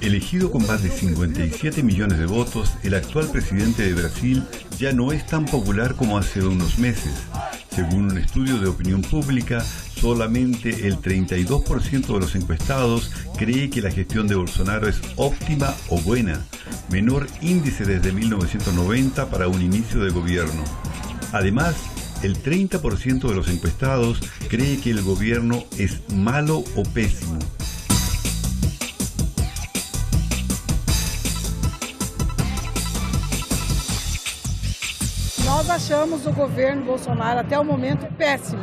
Elegido con más de 57 millones de votos, el actual presidente de Brasil ya no es tan popular como hace unos meses. Según un estudio de opinión pública, solamente el 32% de los encuestados cree que la gestión de Bolsonaro es óptima o buena, menor índice desde 1990 para un inicio de gobierno. Además, el 30% de los encuestados cree que el gobierno es malo o pésimo. Nós achamos o governo Bolsonaro até o momento péssimo.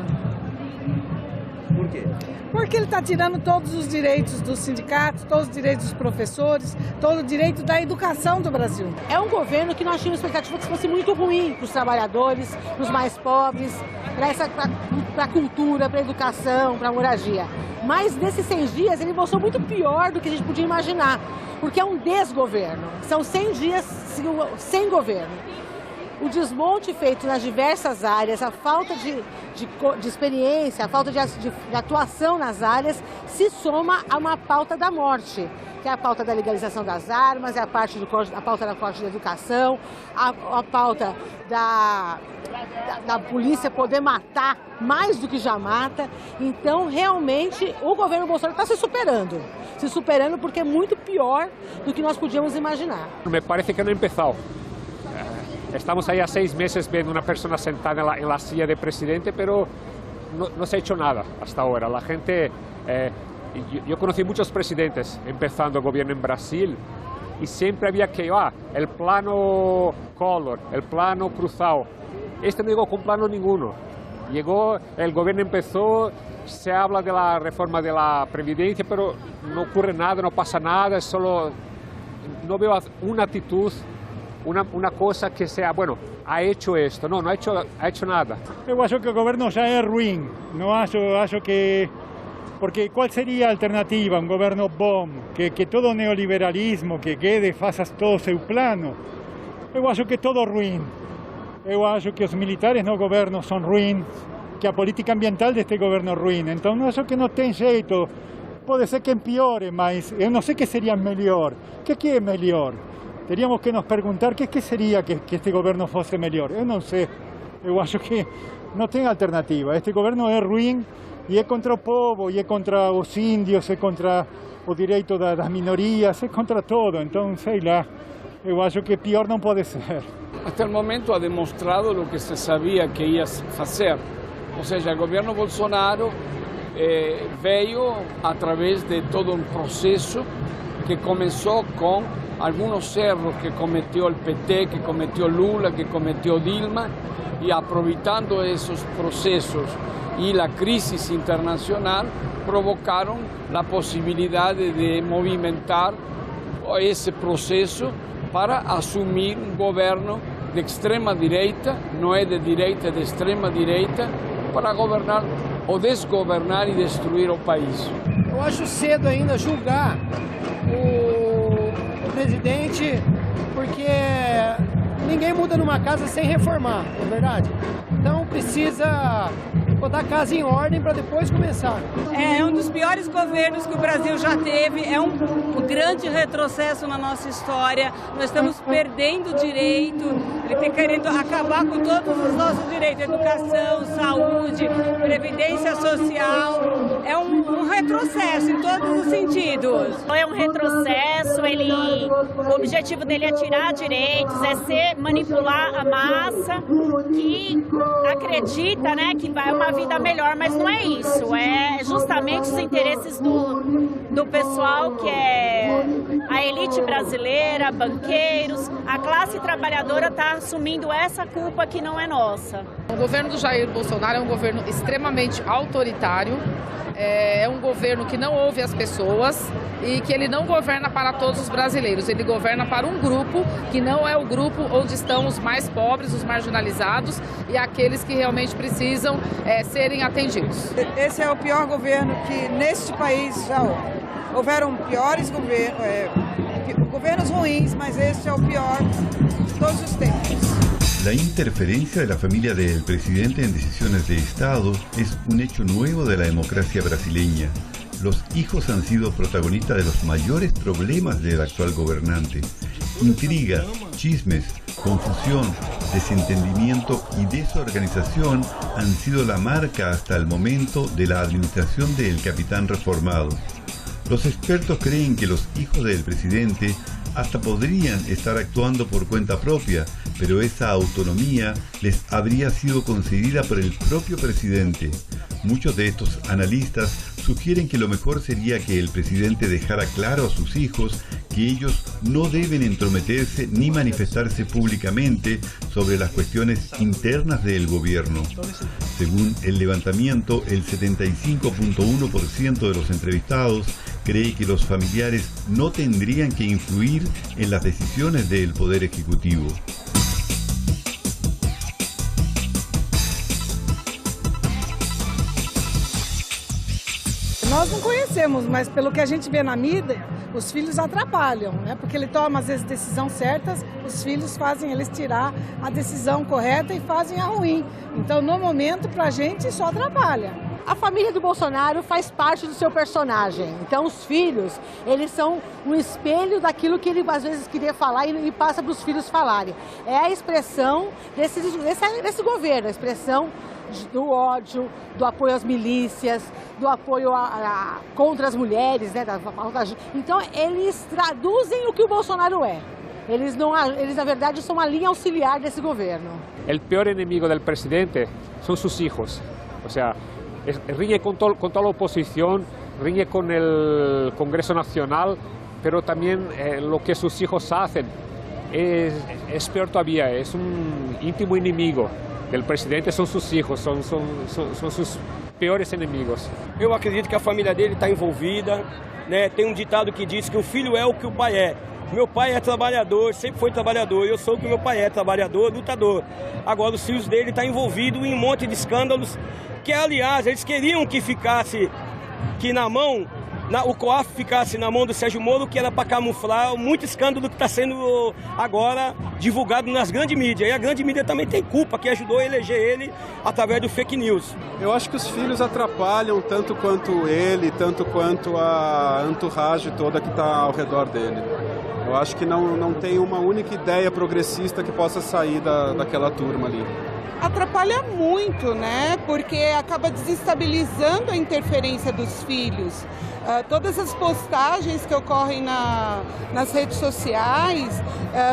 Por quê? Porque ele está tirando todos os direitos dos sindicatos, todos os direitos dos professores, todo o direito da educação do Brasil. É um governo que nós tínhamos expectativa que fosse muito ruim para os trabalhadores, para os mais pobres, para a cultura, para a educação, para a moradia. Mas nesses 100 dias ele mostrou muito pior do que a gente podia imaginar, porque é um desgoverno. São 100 dias sem governo. O desmonte feito nas diversas áreas, a falta de experiência, a falta de atuação nas áreas, se soma a uma pauta da morte, que é a pauta da legalização das armas, é a pauta da corte da educação, a pauta da polícia poder matar mais do que já mata. Então, realmente, o governo Bolsonaro está se superando porque é muito pior do que nós podíamos imaginar. Me parece que não começou. Estamos ahí a 6 meses viendo una persona sentada en la silla de presidente, pero no se ha hecho nada hasta ahora. La gente, yo conocí muchos presidentes empezando el gobierno en Brasil y siempre había que, el plano Collor, el plano cruzado. Este no llegó con plano ninguno. Llegó, el gobierno empezó, se habla de la reforma de la previdencia, pero no ocurre nada, no pasa nada, es solo, no veo una actitud. Uma coisa que seja, bueno, ha hecho esto, não ha hecho nada. Eu acho que o governo já é ruim, não acho que... Porque qual seria a alternativa? Um governo bom, que todo neoliberalismo, que Guedes faça todo o seu plano. Eu acho que é todo ruim. Eu acho que os militares no governo são ruins, que a política ambiental deste governo é ruim. Então, eu acho que não tem jeito. Pode ser que empeore, mas eu não sei que seria melhor. O que é melhor? Teríamos que nos perguntar que seria que este governo fosse melhor. Eu não sei. Eu acho que não tem alternativa. Este governo é ruim e é contra o povo, e é contra os índios, é contra o direito das minorias, é contra todo. Então, sei lá, eu acho que pior não pode ser. Até o momento ha demonstrado o que se sabia que ia fazer. Ou seja, o governo Bolsonaro veio através de todo um processo que começou com algunos errores que cometió el PT, que cometió Lula, que cometió Dilma, y aprovechando esos procesos y la crisis internacional provocaron la posibilidad de movimentar ese proceso para asumir un gobierno de extrema derecha, no es de derecha, es de extrema derecha, para governar ou desgovernar e destruir o país. Eu acho cedo ainda julgar o presidente, porque ninguém muda numa casa sem reformar, não é verdade? Então precisa botar a casa em ordem para depois começar. É um dos piores governos que o Brasil já teve, é um grande retrocesso na nossa história. Nós estamos perdendo direito, ele está querendo acabar com todos os nossos direitos, educação, saúde, previdência social. É um retrocesso em todos os sentidos. É um retrocesso, o objetivo dele é tirar direitos, é manipular a massa que acredita, né, que vai uma vida melhor, mas não é isso, é justamente os interesses do pessoal que é a elite brasileira, banqueiros, a classe trabalhadora está assumindo essa culpa que não é nossa. O governo do Jair Bolsonaro é um governo extremamente autoritário, é um governo que não ouve as pessoas e que ele não governa para todos os brasileiros, ele governa para um grupo que não é o grupo onde estão os mais pobres, os marginalizados e aqueles que realmente precisam serem atendidos. Esse é o pior governo que neste país já houve. Houveram piores governos ruins, mas esse é o pior de todos os tempos. La interferencia de la familia del presidente en decisiones de Estado es un hecho nuevo de la democracia brasileña. Los hijos han sido protagonistas de los mayores problemas del actual gobernante. Intriga, chismes, confusión, desentendimiento y desorganización han sido la marca hasta el momento de la administración del capitán reformado. Los expertos creen que los hijos del presidente hasta podrían estar actuando por cuenta propia, pero esa autonomía les habría sido concedida por el propio presidente. Muchos de estos analistas sugieren que lo mejor sería que el presidente dejara claro a sus hijos que ellos no deben entrometerse ni manifestarse públicamente sobre las cuestiones internas del gobierno. Según el levantamiento, el 75.1% de los entrevistados cree que los familiares no tendrían que influir en las decisiones del Poder Ejecutivo. Nós não conhecemos, mas pelo que a gente vê na mídia, os filhos atrapalham, né? Porque ele toma às vezes decisões certas, os filhos fazem eles tirar a decisão correta e fazem a ruim. Então, no momento, pra gente, só atrapalha. A família do Bolsonaro faz parte do seu personagem. Então, os filhos, eles são um espelho daquilo que ele às vezes queria falar e passa para os filhos falarem. É a expressão desse governo, a expressão do ódio, do apoio às milícias, do apoio contra as mulheres, né? Então, eles traduzem o que o Bolsonaro é. Eles, na verdade, são uma linha auxiliar desse governo. O pior inimigo do presidente são seus filhos. Ou seja, riñe con toda la oposición, riñe con el Congreso Nacional, pero también lo que sus hijos hacen es peor todavía, es un íntimo inimigo del presidente, son sus hijos, son sus piores inimigos. Eu acredito que a família dele está envolvida, né? Tem um ditado que diz que o filho é o que o pai é. Meu pai é trabalhador, sempre foi trabalhador, eu sou o que meu pai é, trabalhador, lutador. Agora os filhos dele estão envolvidos em um monte de escândalos, que aliás eles queriam que ficasse, que na mão, o COAF ficasse na mão do Sérgio Moro, que era para camuflar muito escândalo que está sendo agora divulgado nas grandes mídias. E a grande mídia também tem culpa, que ajudou a eleger ele através do fake news. Eu acho que os filhos atrapalham tanto quanto ele, tanto quanto a entourage toda que está ao redor dele. Eu acho que não tem uma única ideia progressista que possa sair daquela turma ali. Atrapalha muito, né? Porque acaba desestabilizando a interferência dos filhos. Todas as postagens que ocorrem nas redes sociais,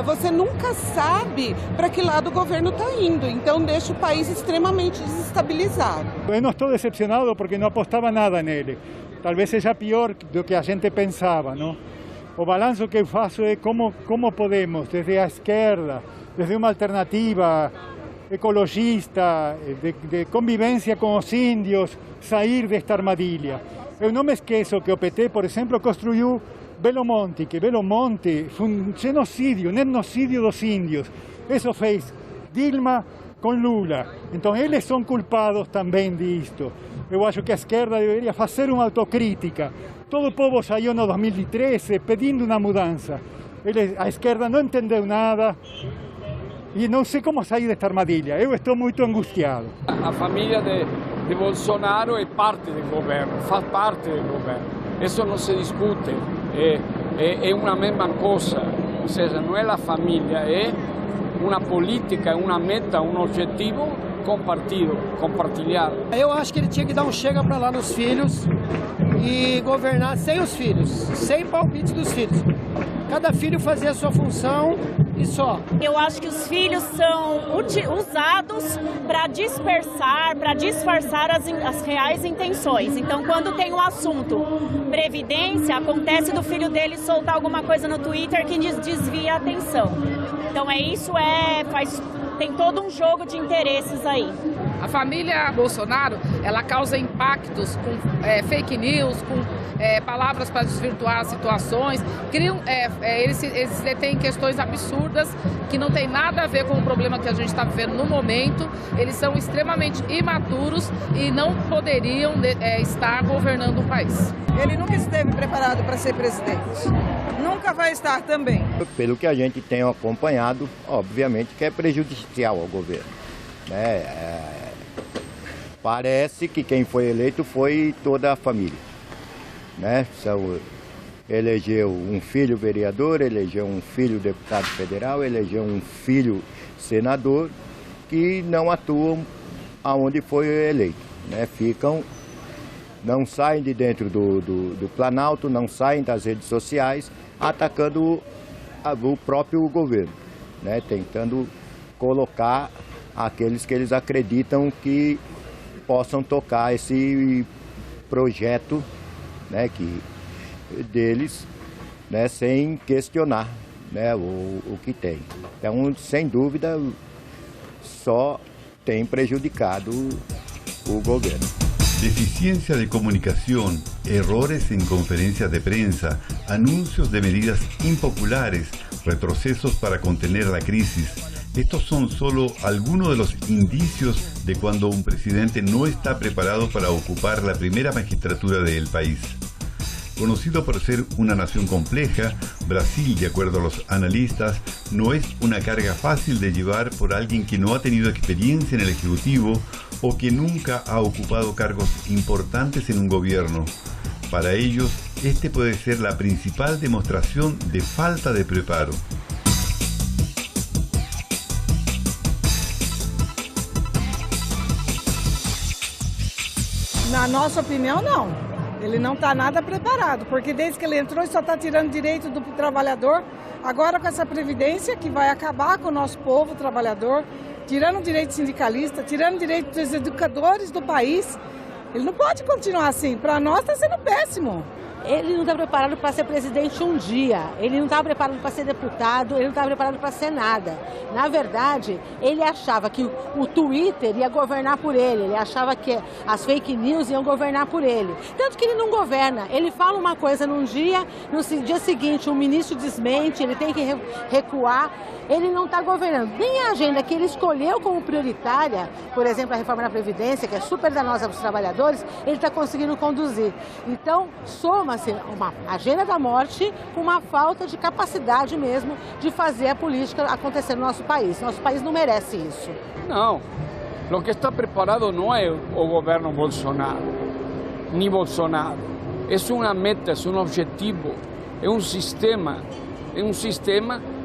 você nunca sabe para que lado o governo está indo. Então deixa o país extremamente desestabilizado. Eu não estou decepcionado porque não apostava nada nele. Talvez seja pior do que a gente pensava, não? O balanço que eu faço é como podemos, desde a esquerda, desde uma alternativa ecologista, de convivência com os índios, sair desta armadilha. Eu não me esqueço que o PT, por exemplo, construiu Belo Monte, que Belo Monte foi um genocídio, um etnocídio dos índios. Isso fez Dilma com Lula. Então eles são culpados também disto. Eu acho que a esquerda deveria fazer uma autocrítica. Todo o povo saiu no 2013 pedindo uma mudança. A esquerda não entendeu nada e não sei como sair desta armadilha. Eu estou muito angustiado. A família de Bolsonaro é parte do governo, faz parte do governo. Isso não se discute, é uma mesma coisa. Ou seja, não é a família, é uma política, uma meta, um objetivo compartilhado. Eu acho que ele tinha que dar um chega para lá nos filhos e governar sem os filhos, sem palpite dos filhos. Cada filho fazia a sua função e só. Eu acho que os filhos são usados para dispersar, para disfarçar as reais intenções. Então, quando tem um assunto previdência, acontece do filho dele soltar alguma coisa no Twitter que desvia a atenção. Então, tem todo um jogo de interesses aí. A família Bolsonaro, ela causa impactos com fake news, com palavras para desvirtuar situações. Eles detêm questões absurdas que não tem nada a ver com o problema que a gente está vivendo no momento. Eles são extremamente imaturos e não poderiam estar governando o país. Ele nunca esteve preparado para ser presidente. nunca vai estar também. Pelo que a gente tem acompanhado, obviamente que é prejudicial ao governo, né? Parece que quem foi eleito foi toda a família, né? Elegeu um filho vereador, elegeu um filho deputado federal, elegeu um filho senador, que não atuam aonde foi eleito, né? Não saem de dentro do Planalto, não saem das redes sociais, atacando o próprio governo, né? Tentando colocar aqueles que eles acreditam que possam tocar esse projeto, né, deles, né, sem questionar, né, o que tem. Então, sem dúvida, só tem prejudicado o governo. Deficiencia de comunicación, errores en conferencias de prensa, anuncios de medidas impopulares, retrocesos para contener la crisis. Estos son solo algunos de los indicios de cuando un presidente no está preparado para ocupar la primera magistratura del país. Conocido por ser una nación compleja, Brasil, de acuerdo a los analistas, no es una carga fácil de llevar por alguien que no ha tenido experiencia en el Ejecutivo o que nunca ha ocupado cargos importantes en un gobierno. Para ellos, este puede ser la principal demostración de falta de preparo. Na nossa opinião, não. Ele não está nada preparado, porque desde que ele entrou, ele só está tirando direito do trabalhador. Agora com essa previdência que vai acabar com o nosso povo trabalhador, tirando direito sindicalista, tirando direito dos educadores do país. Ele não pode continuar assim. Para nós está sendo péssimo. Ele não está preparado para ser presidente um dia, ele não está preparado para ser deputado, ele não está preparado para ser nada. Na verdade, ele achava que o Twitter ia governar por ele achava que as fake news iam governar por ele. Tanto que ele não governa, ele fala uma coisa num dia, no dia seguinte o ministro desmente, ele tem que recuar. Ele não está governando. Nem a agenda que ele escolheu como prioritária, por exemplo, a reforma da Previdência, que é super danosa para os trabalhadores, ele está conseguindo conduzir. Então, soma-se uma agenda da morte com uma falta de capacidade mesmo de fazer a política acontecer no nosso país. Nosso país não merece isso. Não. O que está preparado não é o governo Bolsonaro, nem Bolsonaro. É uma meta, é um objetivo, é um sistema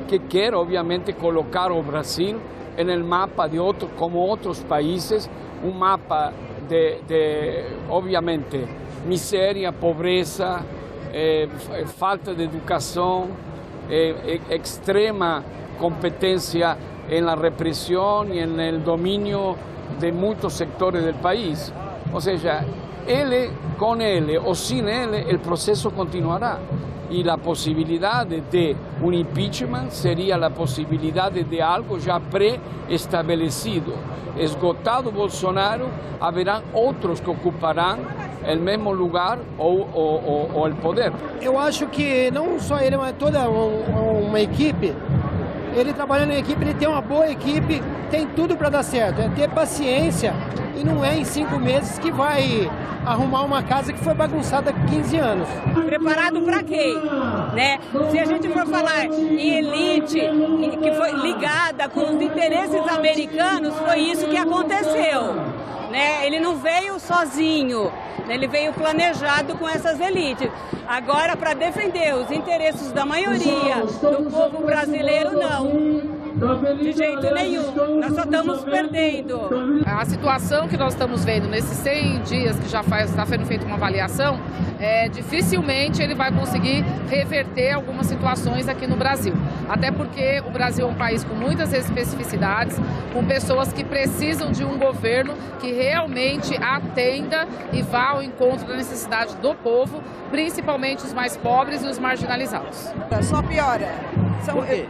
que quer, obviamente, colocar o Brasil no mapa de como outros países, mapa de obviamente, miséria, pobreza, falta de educação, extrema competência na repressão e no domínio de muitos sectores do país. Ou seja, com ele ou sem ele, o processo continuará. E a possibilidade de um impeachment seria a possibilidade de algo já pré-estabelecido. Esgotado Bolsonaro, haverá outros que ocuparão o mesmo lugar ou o poder. Eu acho que não só ele, mas toda uma equipe, ele trabalhando em equipe, ele tem uma boa equipe, tem tudo para dar certo. É ter paciência e não é em 5 meses que vai arrumar uma casa que foi bagunçada há 15 anos. Preparado para quê? Né? Se a gente for falar em elite que foi ligada com os interesses americanos, foi isso que aconteceu. Né? Ele não veio sozinho, né? Ele veio planejado com essas elites. Agora, para defender os interesses da maioria do povo brasileiro, não. De jeito nenhum, nós só estamos perdendo. A situação que nós estamos vendo nesses 100 dias que já está sendo feita uma avaliação, dificilmente ele vai conseguir reverter algumas situações aqui no Brasil. Até porque o Brasil é um país com muitas especificidades, com pessoas que precisam de um governo que realmente atenda e vá ao encontro da necessidade do povo, principalmente os mais pobres e os marginalizados. Só piora. Por quê?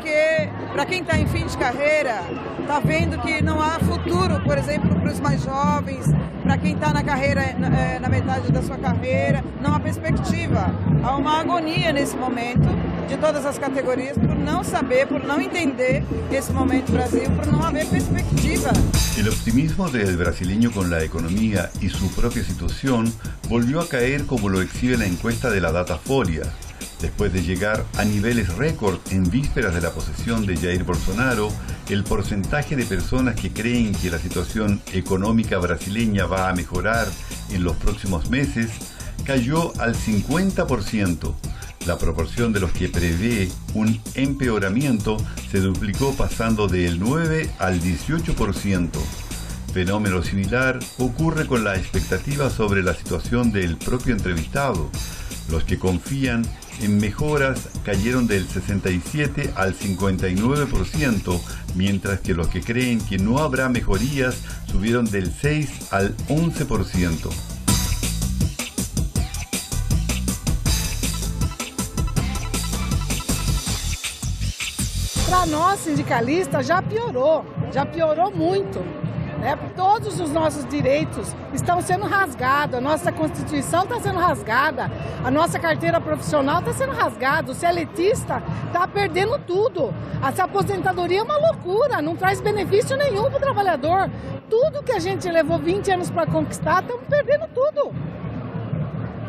Porque, para quem está em fim de carreira, está vendo que não há futuro, por exemplo, para os mais jovens, para quem está na carreira, na metade da sua carreira, não há perspectiva. Há uma agonia nesse momento, de todas as categorias, por não saber, por não entender esse momento Brasil, por não haver perspectiva. El optimismo del brasileño con la economía y su propia situación volvió a caer como lo exhibe la encuesta de la Datafolia. Después de llegar a niveles récord en vísperas de la posesión de Jair Bolsonaro, el porcentaje de personas que creen que la situación económica brasileña va a mejorar en los próximos meses cayó al 50%. La proporción de los que prevé un empeoramiento se duplicó pasando del 9 al 18%. Fenómeno similar ocurre con la expectativa sobre la situación del propio entrevistado. Los que confían en mejoras cayeron del 67 al 59%, mientras que los que creen que no habrá mejorías subieron del 6 al 11%. Para nós, sindicalistas, já piorou muito. Né? Todos os nossos direitos estão sendo rasgados, a nossa Constituição está sendo rasgada, a nossa carteira profissional está sendo rasgada, o seletista está perdendo tudo. Essa aposentadoria é uma loucura, não traz benefício nenhum para o trabalhador. Tudo que a gente levou 20 anos para conquistar, estamos perdendo tudo.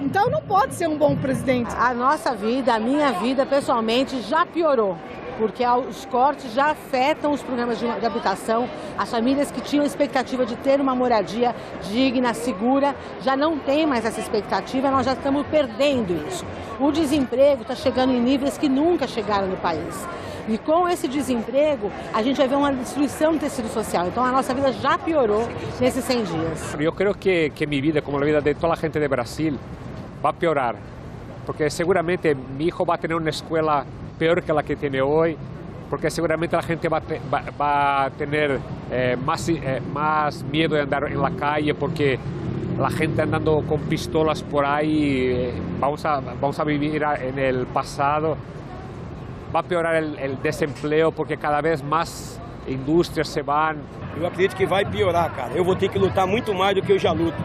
Então não pode ser um bom presidente. A nossa vida, a minha vida, pessoalmente, já piorou. Porque os cortes já afetam os programas de habitação, as famílias que tinham expectativa de ter uma moradia digna, segura, já não tem mais essa expectativa, nós já estamos perdendo isso. O desemprego está chegando em níveis que nunca chegaram no país. E com esse desemprego, a gente vai ver uma destruição do tecido social. Então a nossa vida já piorou nesses 100 dias. Eu creio que minha vida, como a vida de toda a gente de Brasil, vai piorar. Porque seguramente meu filho vai ter uma escola peor que la que tiene hoy, porque seguramente la gente va a tener más miedo de andar en la calle, porque la gente andando con pistolas por ahí, vamos a vivir en el pasado. Va a piorar el desempleo, porque cada vez más indústrias se van. Eu acredito que vai piorar, cara. Eu vou ter que lutar muito mais do que eu já luto.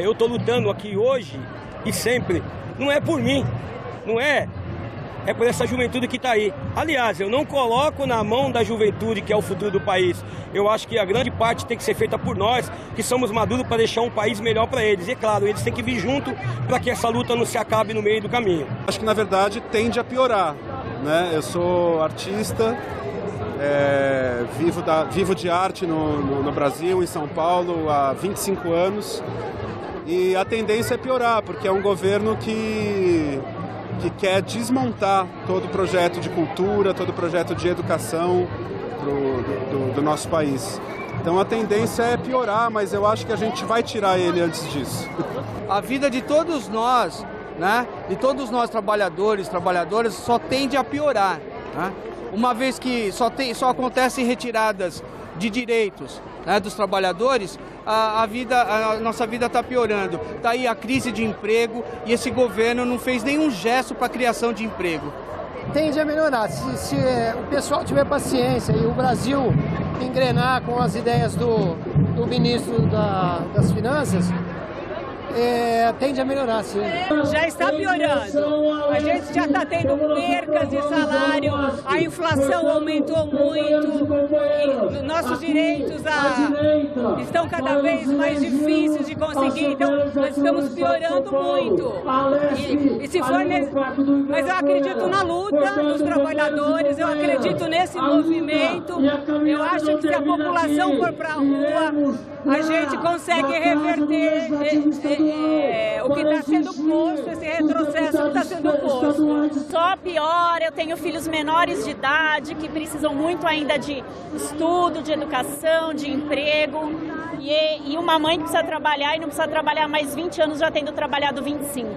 Eu estou lutando aqui hoje e sempre. Não é por mim, não é. É por essa juventude que está aí. Aliás, eu não coloco na mão da juventude, que é o futuro do país. Eu acho que a grande parte tem que ser feita por nós, que somos maduros para deixar um país melhor para eles. E é claro, eles têm que vir junto para que essa luta não se acabe no meio do caminho. Acho que, na verdade, tende a piorar, né? Eu sou artista, vivo de arte no Brasil, em São Paulo, há 25 anos. E a tendência é piorar, porque é um governo que quer desmontar todo o projeto de cultura, todo o projeto de educação do nosso país. Então a tendência é piorar, mas eu acho que a gente vai tirar ele antes disso. A vida de todos nós, né, de todos nós trabalhadoras, só tende a piorar, né? Uma vez que só acontecem retiradas de direitos, né, dos trabalhadores, a nossa vida está piorando. Está aí a crise de emprego e esse governo não fez nenhum gesto para a criação de emprego. Tende a melhorar. Se o pessoal tiver paciência e o Brasil engrenar com as ideias do ministro das Finanças, tende a melhorar, sim. Já está piorando. A gente já está tendo percas de salário, a inflação aumentou muito, e nossos direitos estão cada vez mais difíceis de conseguir, então nós estamos piorando muito. E se for mas eu acredito na luta dos trabalhadores, eu acredito nesse movimento, eu acho que se a população for para a rua, a gente consegue reverter o que está sendo posto, esse retrocesso que está sendo posto. Só pior, eu tenho filhos menores de idade que precisam muito ainda de estudo, de educação, de emprego. E uma mãe que precisa trabalhar e não precisa trabalhar mais 20 anos já tendo trabalhado 25.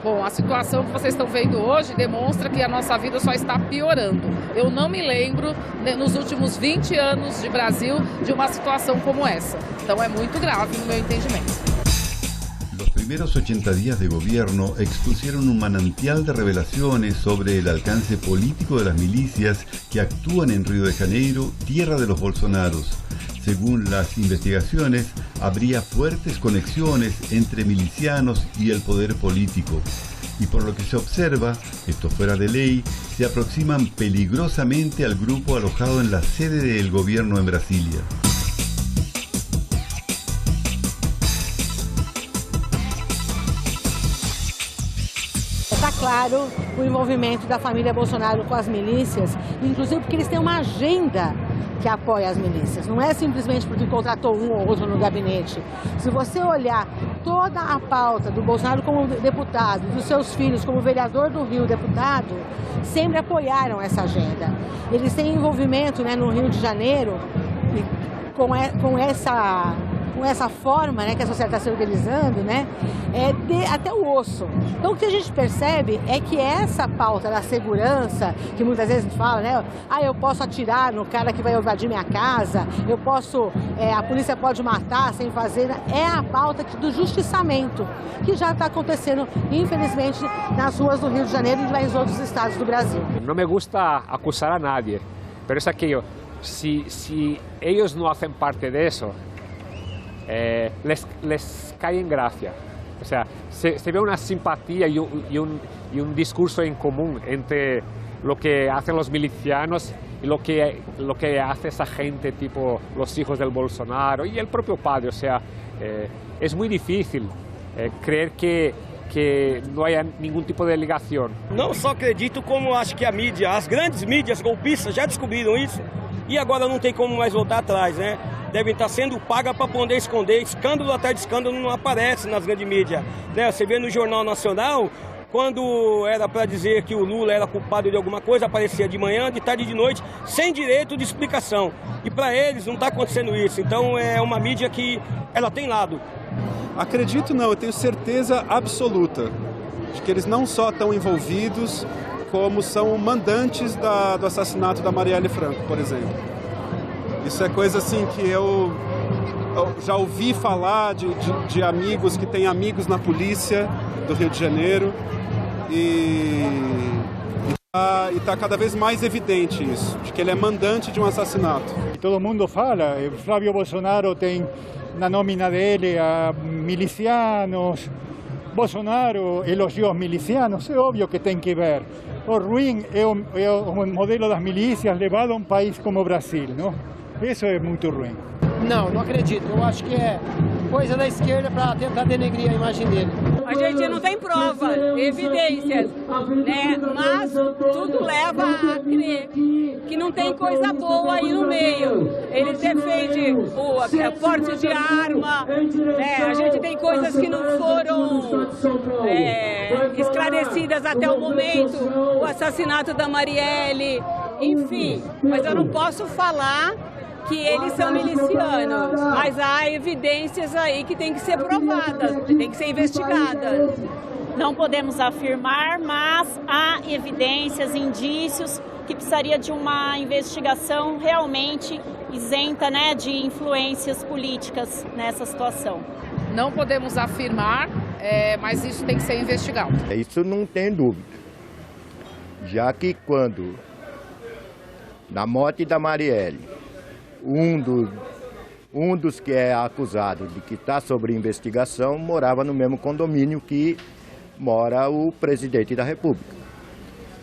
Bom, a situação que vocês estão vendo hoje demonstra que a nossa vida só está piorando. Eu não me lembro, nos últimos 20 anos de Brasil, de uma situação como essa. Então é muito grave no meu entendimento. Los primeros 80 días de gobierno expusieron un manantial de revelaciones sobre el alcance político de las milicias que actúan en Río de Janeiro, tierra de los Bolsonaros. Según las investigaciones, habría fuertes conexiones entre milicianos y el poder político. Y por lo que se observa, esto fuera de ley, se aproximan peligrosamente al grupo alojado en la sede del gobierno en Brasilia. está claro o envolvimento da família Bolsonaro com as milícias, inclusive porque eles têm uma agenda que apoia as milícias. Não é simplesmente porque contratou um ou outro no gabinete. Se você olhar toda a pauta do Bolsonaro como deputado, dos seus filhos como vereador do Rio, deputado, sempre apoiaram essa agenda. Eles têm envolvimento, né, no Rio de Janeiro com essa forma, né, que a sociedade está se organizando, né, até o osso. Então o que a gente percebe é que essa pauta da segurança, que muitas vezes a gente fala, né, eu posso atirar no cara que vai invadir minha casa, a polícia pode matar sem fazer, é a pauta do justiçamento, que já está acontecendo, infelizmente, nas ruas do Rio de Janeiro e em vários outros estados do Brasil. Não me gusta acusar a nadie, pero es aquello, si ellos no hacen parte de eso, les cae en gracia. O sea, se ve una simpatía y un discurso en común entre lo que hacen los milicianos y lo que hace esa gente, tipo los hijos del Bolsonaro y el propio padre. O sea, es muy difícil creer que não há nenhum tipo de ligação. Não só acredito, como acho que a mídia, as grandes mídias golpistas já descobriram isso e agora não tem como mais voltar atrás, né? Devem estar sendo pagas para poder esconder. Escândalo atrás de escândalo não aparece nas grandes mídias, né? Você vê no Jornal Nacional, quando era para dizer que o Lula era culpado de alguma coisa, aparecia de manhã, de tarde e de noite, sem direito de explicação. E para eles não está acontecendo isso. Então é uma mídia que ela tem lado. Acredito não, eu tenho certeza absoluta de que eles não só estão envolvidos, como são mandantes do assassinato da Marielle Franco, por exemplo. Isso é coisa assim que eu já ouvi falar de amigos que têm amigos na polícia do Rio de Janeiro e está cada vez mais evidente isso, de que ele é mandante de um assassinato. Todo mundo fala, Flávio Bolsonaro tem na nómina dele a milicianos, Bolsonaro elogiou os milicianos, é óbvio que tem que ver. O ruim é o modelo das milícias levado a um país como o Brasil, não? Isso é muito ruim. Não, não acredito. Eu acho que é coisa da esquerda para tentar denegrir a imagem dele. A gente não tem prova, evidências, né? Mas tudo leva a crer que não tem coisa boa aí no meio. Ele defende o porte de arma, né? A gente tem coisas que não foram esclarecidas até o momento, o assassinato da Marielle, enfim. Mas eu não posso falar que eles são milicianos, mas há evidências aí que têm que ser provadas, têm que ser investigadas. Não podemos afirmar, mas há evidências, indícios que precisaria de uma investigação realmente isenta, né, de influências políticas nessa situação. Não podemos afirmar, mas isso tem que ser investigado. Isso não tem dúvida, já que quando, na morte da Marielle, um dos que é acusado de que está sob investigação morava no mesmo condomínio que mora o presidente da República.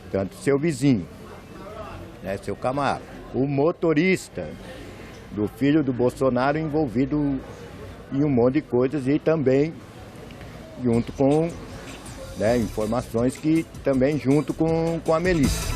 Portanto, seu vizinho, né, seu camarada. O motorista do filho do Bolsonaro envolvido em um monte de coisas e também junto com, né, informações que também junto com a milícia.